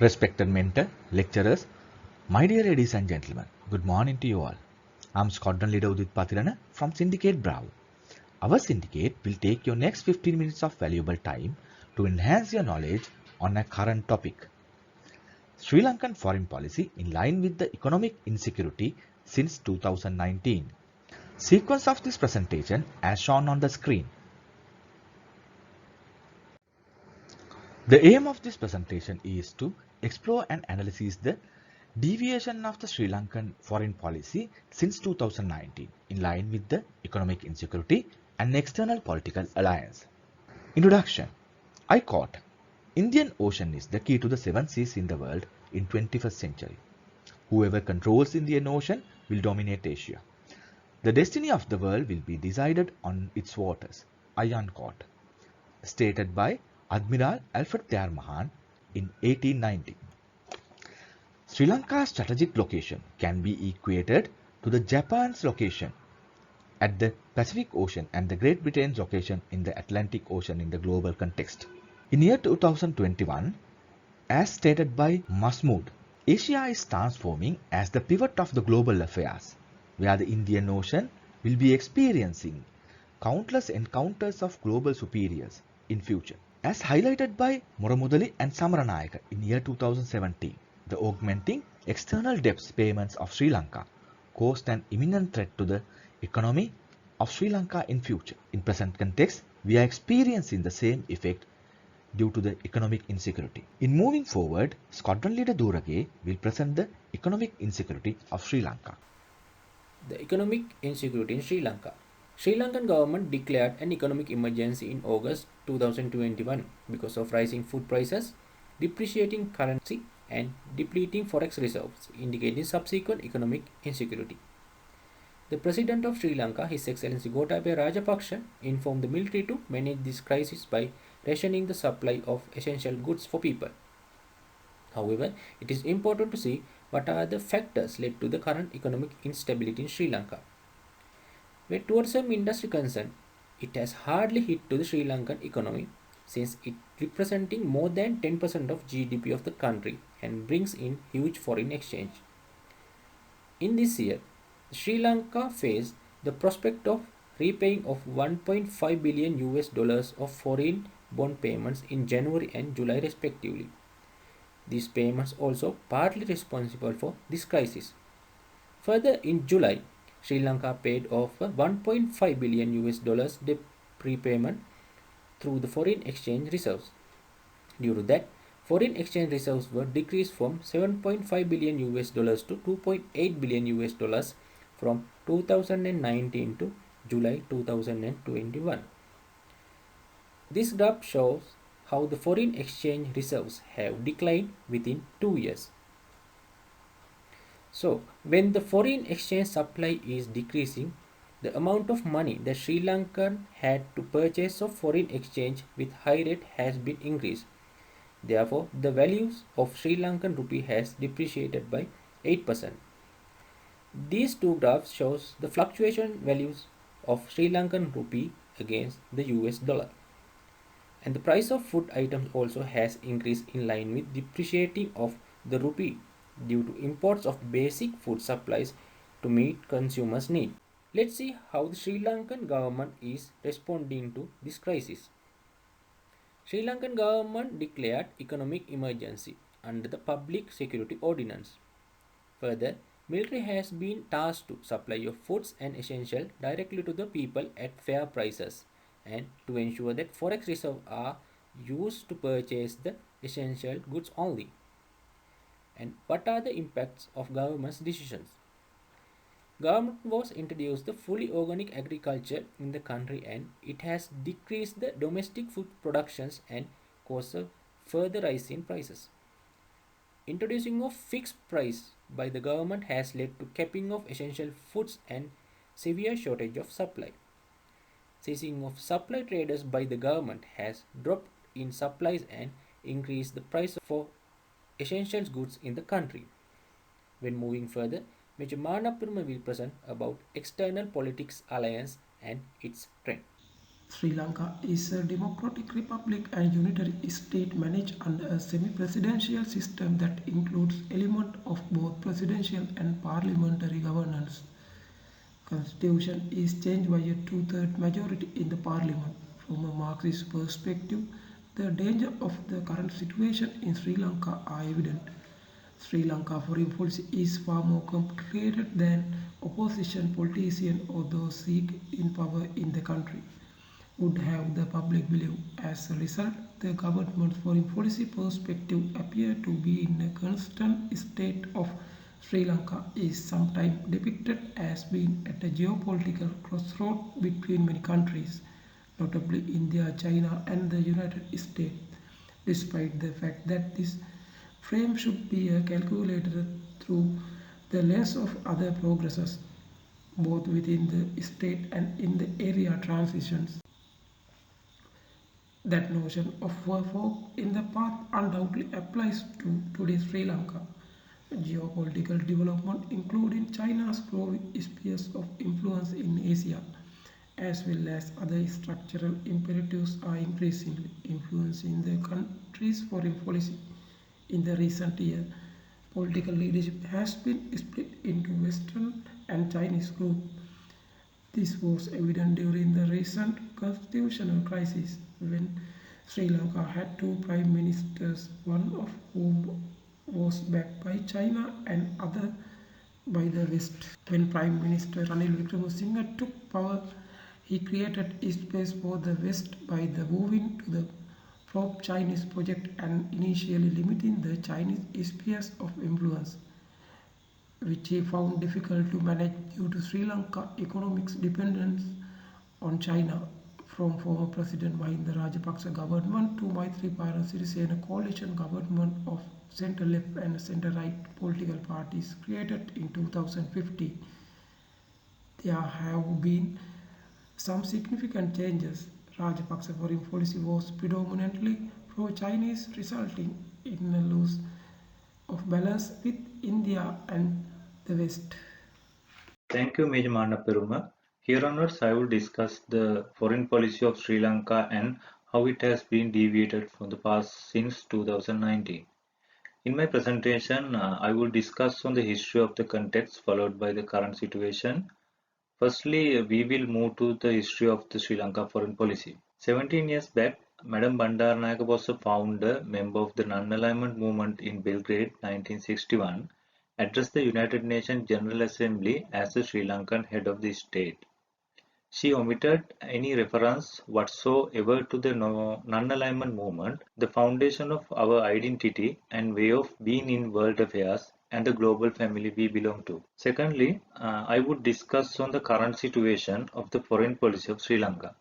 Respected mentor, lecturers, my dear ladies and gentlemen, good morning to you all. I'm Squadron Leader Udit Patirana from Syndicate Bravo. Our syndicate will take your next 15 minutes of valuable time to enhance your knowledge on a current topic. Sri Lankan foreign policy in line with the economic insecurity since 2019. Sequence of this presentation as shown on the screen. The aim of this presentation is to explore and analyze the deviation of the Sri Lankan foreign policy since 2019 in line with the economic insecurity and external political alliance. Introduction. I quote, Indian Ocean is the key to the seven seas in the world in 21st century. Whoever controls Indian Ocean will dominate Asia. The destiny of the world will be decided on its waters. I unquote. Stated by Admiral Alfred Dare Mahan in 1890. Sri Lanka's strategic location can be equated to the Japan's location at the Pacific Ocean and the Great Britain's location in the Atlantic Ocean in the global context. In year 2021, as stated by Masmood, Asia is transforming as the pivot of the global affairs, where the Indian Ocean will be experiencing countless encounters of global superiors in future. As highlighted by Muramudali and Samaranayaka in year 2017, the augmenting external debt payments of Sri Lanka posed an imminent threat to the economy of Sri Lanka in future. In present context, we are experiencing the same effect due to the economic insecurity. In moving forward, Squadron Leader Durage will present the economic insecurity of Sri Lanka. The economic insecurity in Sri Lanka. Sri Lankan government declared an economic emergency in August 2021 because of rising food prices, depreciating currency and depleting forex reserves, indicating subsequent economic insecurity. The President of Sri Lanka, His Excellency Gotabaya Rajapaksa, informed the military to manage this crisis by rationing the supply of essential goods for people. However, it is important to see what are the factors led to the current economic instability in Sri Lanka. Where tourism industry concerned, it has hardly hit to the Sri Lankan economy since it representing more than 10% of GDP of the country and brings in huge foreign exchange. In this year, Sri Lanka faced the prospect of repaying of 1.5 billion US dollars of foreign bond payments in January and July respectively. These payments also partly responsible for this crisis. Further, in July, Sri Lanka paid off a 1.5 billion US dollars debt prepayment through the foreign exchange reserves. Due to that, foreign exchange reserves were decreased from 7.5 billion US dollars to 2.8 billion US dollars from 2019 to July 2021. This graph shows how the foreign exchange reserves have declined within 2 years. So, when the foreign exchange supply is decreasing, the amount of money that Sri Lankan had to purchase of foreign exchange with high rate has been increased. Therefore, the values of Sri Lankan rupee has depreciated by 8%. These two graphs shows the fluctuation values of Sri Lankan rupee against the US dollar. And the price of food items also has increased in line with depreciating of the rupee due to imports of basic food supplies to meet consumers' need. Let's see how the Sri Lankan government is responding to this crisis. Sri Lankan government declared economic emergency under the Public Security Ordinance. Further, military has been tasked to supply of foods and essentials directly to the people at fair prices and to ensure that forex reserves are used to purchase the essential goods only. And what are the impacts of government's decisions? Government was introduced the fully organic agriculture in the country and it has decreased the domestic food productions and caused a further rise in prices. Introducing of fixed price by the government has led to capping of essential foods and severe shortage of supply. Seizing of supply traders by the government has dropped in supplies and increased the price for essential goods in the country. When moving further, Major Manapurma will present about external politics alliance and its trend. Sri Lanka is a democratic republic and unitary state managed under a semi-presidential system that includes elements of both presidential and parliamentary governance. Constitution is changed by a two-thirds majority in the parliament. From a Marxist perspective, the danger of the current situation in Sri Lanka are evident. Sri Lanka foreign policy is far more complicated than opposition politicians or those seek in power in the country would have the public believe. As a result, the government's foreign policy perspective appear to be in a constant state of Sri Lanka is sometimes depicted as being at a geopolitical crossroad between many countries, notably India, China, and the United States, despite the fact that this frame should be calculated through the lens of other progresses, both within the state and in the area transitions. That notion of fork in the path undoubtedly applies to today's Sri Lanka. Geopolitical development, including China's growing spheres of influence in Asia, as well as other structural imperatives, are increasingly influencing the country's foreign policy. In the recent year, political leadership has been split into Western and Chinese groups. This was evident during the recent constitutional crisis when Sri Lanka had two prime ministers, one of whom was backed by China and other by the West. When Prime Minister Ranil Wickremesinghe took power, he created a space for the West by the moving to the pro-Chinese project and initially limiting the Chinese spheres of influence, which he found difficult to manage due to Sri Lanka economic dependence on China. From former President Mahinda Rajapaksa government to Maithripala Sirisena coalition government of centre-left and centre-right political parties created in 2015, there have been some significant changes. Rajapaksa foreign policy was predominantly pro-Chinese, resulting in a loss of balance with India and the West. Thank you, Major Peruma. Here onwards, I will discuss the foreign policy of Sri Lanka and how it has been deviated from the past since 2019. In my presentation, I will discuss on the history of the context followed by the current situation. Firstly, we will move to the history of the Sri Lanka foreign policy. 17 years back, Madam Bandaranaike was a founder, member of the Non-Alignment Movement in Belgrade, 1961, addressed the United Nations General Assembly as the Sri Lankan head of the state. She omitted any reference whatsoever to the non-alignment movement, the foundation of our identity and way of being in world affairs and the global family we belong to. Secondly, I would discuss on the current situation of the foreign policy of Sri Lanka.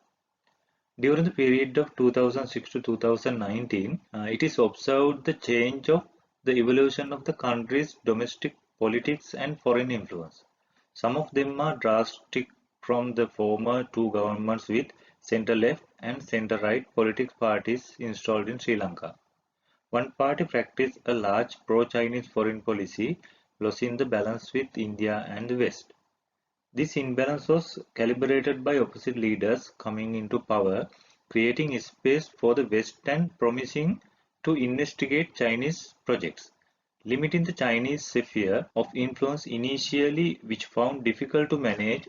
During the period of 2006 to 2019, it is observed the change of the evolution of the country's domestic politics and foreign influence. Some of them are drastic from the former two governments with centre-left and centre-right political parties installed in Sri Lanka. One party practiced a large pro-Chinese foreign policy, losing the balance with India and the West. This imbalance was calibrated by opposite leaders coming into power, creating space for the West and promising to investigate Chinese projects, limiting the Chinese sphere of influence initially, which found difficult to manage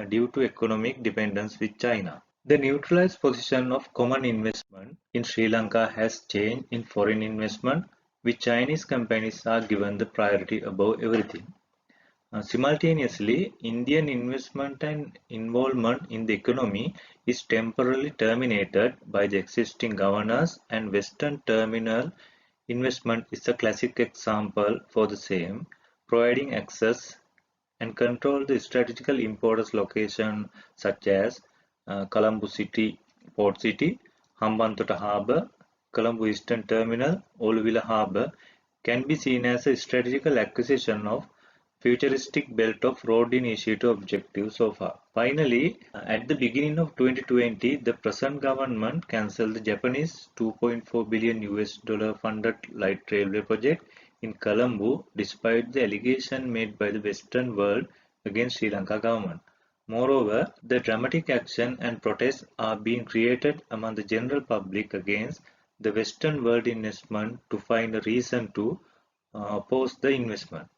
due to economic dependence with China. The neutralized position of common investment in Sri Lanka has changed in foreign investment, with Chinese companies are given the priority above everything. Simultaneously, Indian investment and involvement in the economy is temporarily terminated by the existing governance, and Western terminal investment is a classic example for the same, providing access and control the strategical importance locations such as Colombo City, Port City, Hambantota Harbour, Colombo Eastern Terminal, Oluvila Harbour can be seen as a strategical acquisition of futuristic belt of road initiative objectives so far. Finally, at the beginning of 2020, the present government cancelled the Japanese 2.4 billion US dollar funded light railway project in Colombo despite the allegation made by the Western world against Sri Lanka government. Moreover, the dramatic action and protests are being created among the general public against the Western world investment to find a reason to oppose the investment.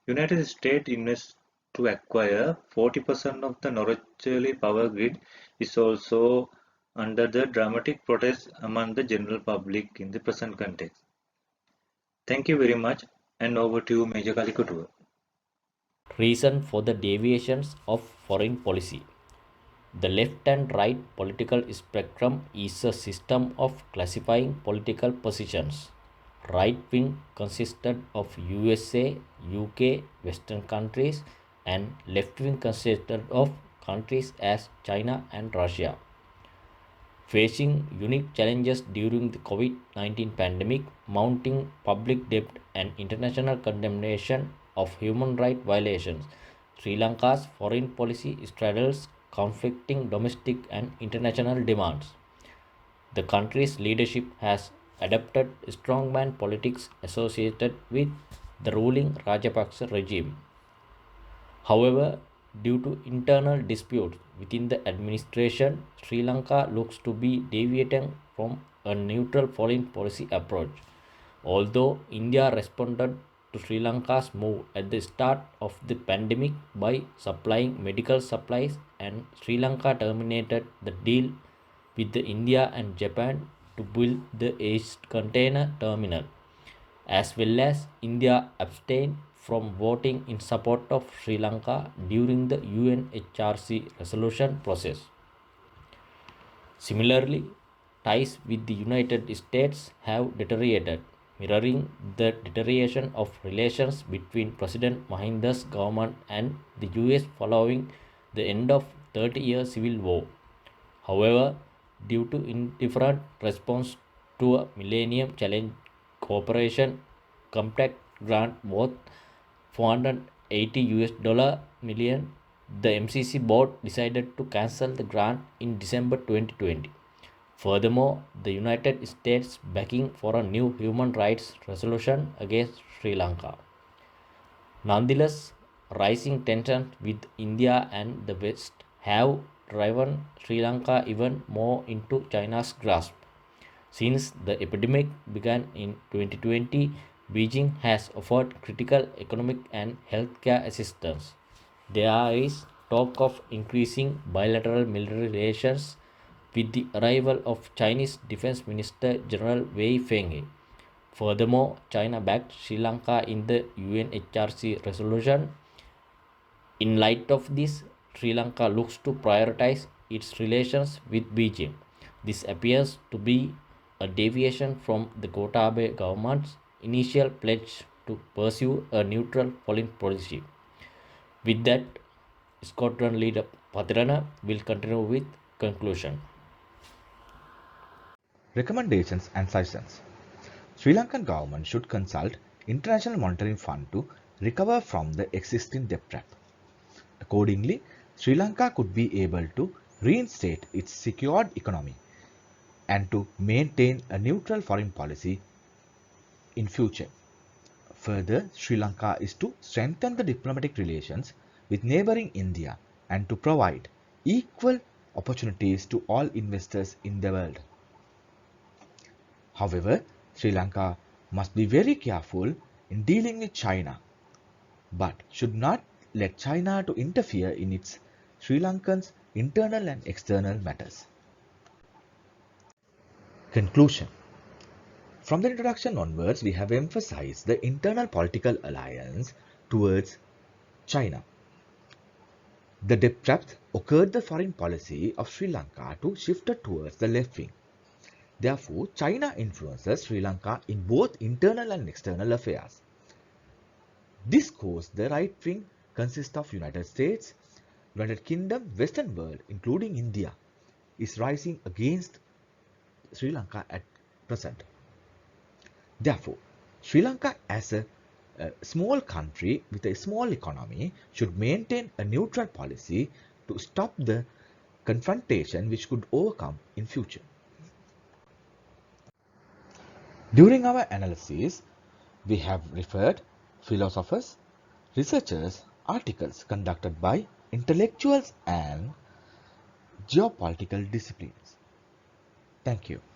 United States invests to acquire 40% of the Norwegian power grid is also under the dramatic protest among the general public in the present context. Thank you very much, and over to you, Major Kalikutua. Reason for the deviations of foreign policy. The left and right political spectrum is a system of classifying political positions. Right wing consisted of USA, UK, Western countries, and left wing consisted of countries as China and Russia. Facing unique challenges during the COVID 19 pandemic, mounting public debt, and international condemnation of human rights violations, Sri Lanka's foreign policy straddles conflicting domestic and international demands. The country's leadership has adopted strongman politics associated with the ruling Rajapaksa regime. However, due to internal disputes within the administration, Sri Lanka looks to be deviating from a neutral foreign policy approach. Although India responded to Sri Lanka's move at the start of the pandemic by supplying medical supplies, and Sri Lanka terminated the deal with the India and Japan to build the East Container Terminal, as well as India abstained from voting in support of Sri Lanka during the UNHRC resolution process. Similarly, ties with the United States have deteriorated, mirroring the deterioration of relations between President Mahinda's government and the US following the end of 30-year civil war. However, due to indifferent response to a Millennium Challenge Cooperation Compact grant worth 480 US million, the MCC board decided to cancel the grant in December 2020. Furthermore, the United States backing for a new human rights resolution against Sri Lanka. Nonetheless, rising tensions with India and the West have driven Sri Lanka even more into China's grasp. Since the epidemic began in 2020, Beijing has offered critical economic and healthcare assistance. There is talk of increasing bilateral military relations with the arrival of Chinese Defense Minister General Wei Fenghe. Furthermore, China backed Sri Lanka in the UNHRC resolution. In light of this, Sri Lanka looks to prioritize its relations with Beijing. This appears to be a deviation from the Gotabaya government's initial pledge to pursue a neutral foreign policy. With that, Squadron Leader Patirana will continue with conclusion. Recommendations and suggestions. Sri Lankan government should consult International Monetary Fund to recover from the existing debt trap. Accordingly, Sri Lanka could be able to reinstate its secured economy and to maintain a neutral foreign policy in future. Further, Sri Lanka is to strengthen the diplomatic relations with neighboring India and to provide equal opportunities to all investors in the world. However, Sri Lanka must be very careful in dealing with China, but should not let China to interfere in its Sri Lankan's internal and external matters. Conclusion. From the introduction onwards, we have emphasized the internal political alliance towards China. The debt trap occurred the foreign policy of Sri Lanka to shift towards the left wing. Therefore, China influences Sri Lanka in both internal and external affairs. This caused the right wing consists of United States, United Kingdom, Western world, including India, is rising against Sri Lanka at present. Therefore, Sri Lanka as a small country with a small economy should maintain a neutral policy to stop the confrontation which could overcome in future. During our analysis, we have referred philosophers, researchers, articles conducted by intellectuals and geopolitical disciplines. Thank you.